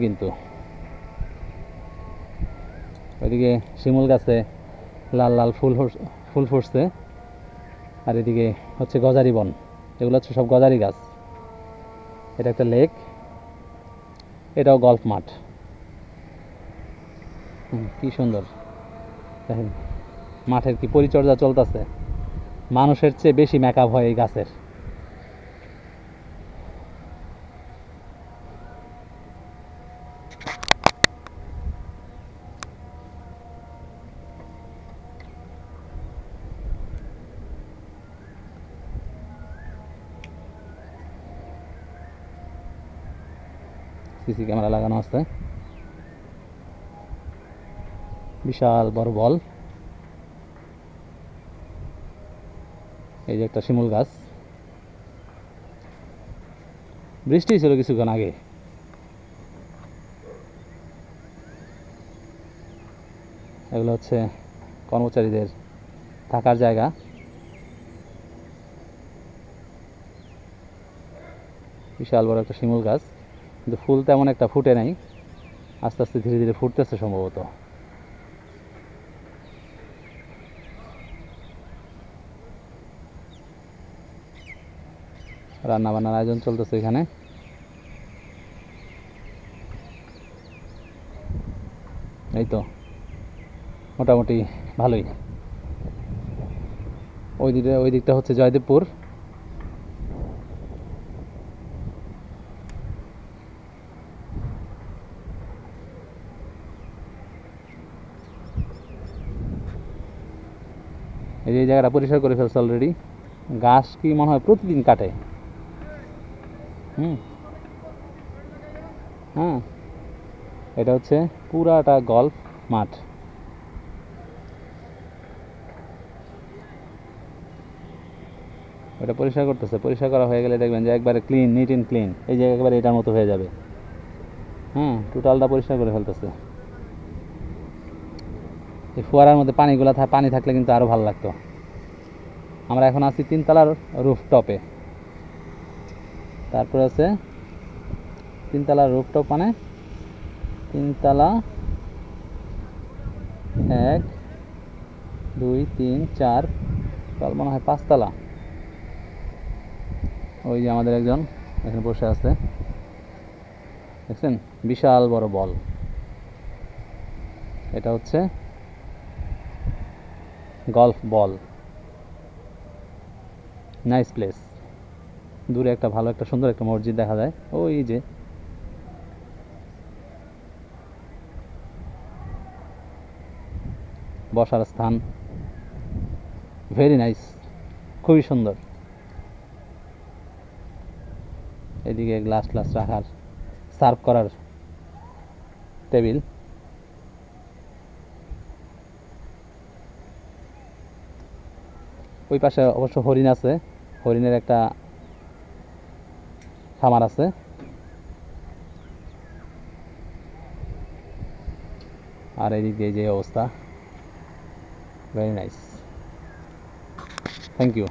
কিন্তু ওইদিকে শিমুল গাছে লাল লাল ফুল ফুটছে, আর এদিকে হচ্ছে গজারি বন, এগুলো হচ্ছে সব গজারি গাছ। এটা একটা লেক, এটাও গল্ফ মাঠ। কি সুন্দর দেখেন, মাঠের কি পরিচর্যা চলতেছে, মানুষের চেয়ে বেশি মেকআপ হয় এই গাছের। সিসি ক্যামেরা লাগানো আছে, বিশাল বড় বল। এই যে একটা শিমুল গাছ, বৃষ্টি ছিল কিছুক্ষণ আগে। এগুলো হচ্ছে কর্মচারীদের থাকার জায়গা। বিশাল বড় একটা শিমুল গাছ, কিন্তু ফুল তেমন একটা ফুটে নাই, আস্তে আস্তে ধীরে ধীরে ফুটতেছে সম্ভবত। রান্না বান্নার আয়োজন চলতেছে এখানে। এই তো মোটামুটি ভালোই। ওই দিকটা হচ্ছে জয়দেবপুর। এই যে জায়গাটা পরিষ্কার করে ফেলছে অলরেডি। গাছ কি মনে হয় প্রতিদিন কাটে। হ্যাঁ, এটা হচ্ছে পুরাটা গল্ফ মাঠ। ওটা পরিষ্কার করতেছে, পরিষ্কার করা হয়ে গেলে দেখবেন যে একবারে ক্লিন, নিট অ্যান্ড ক্লিন, এই যে একবারে এটার মতো হয়ে যাবে। টোটালটা পরিষ্কার করে ফেলতেছে। এই ফোয়ারার মধ্যে পানি থাকলে কিন্তু আরও ভালো লাগতো। আমরা এখন আছি 3 তলার রুফটপে। তারপরে আছে 3 তলার রুফটপ, মানে 3 তলা, 1 2 3 4, তার মনে হয় 5 তলা। ওই যে আমাদের একজন এখানে বসে আছে, দেখছেন, বিশাল বড় বল। এটা হচ্ছে গল্ফ বল, নাইস প্লেস। দূরে একটা ভালো একটা সুন্দর একটা মসজিদ দেখা যায়, ওই যে বসার স্থান, ভেরি নাইস, খুবই সুন্দর। এদিকে গ্লাস রাখার, সার্ভ করার টেবিল। ওই পাশে অবশ্য হরিণ আছে, হরিণের একটা খামার আছে। আর এদিক দিয়ে যে অবস্থা, ভেরি নাইস, থ্যাংক ইউ।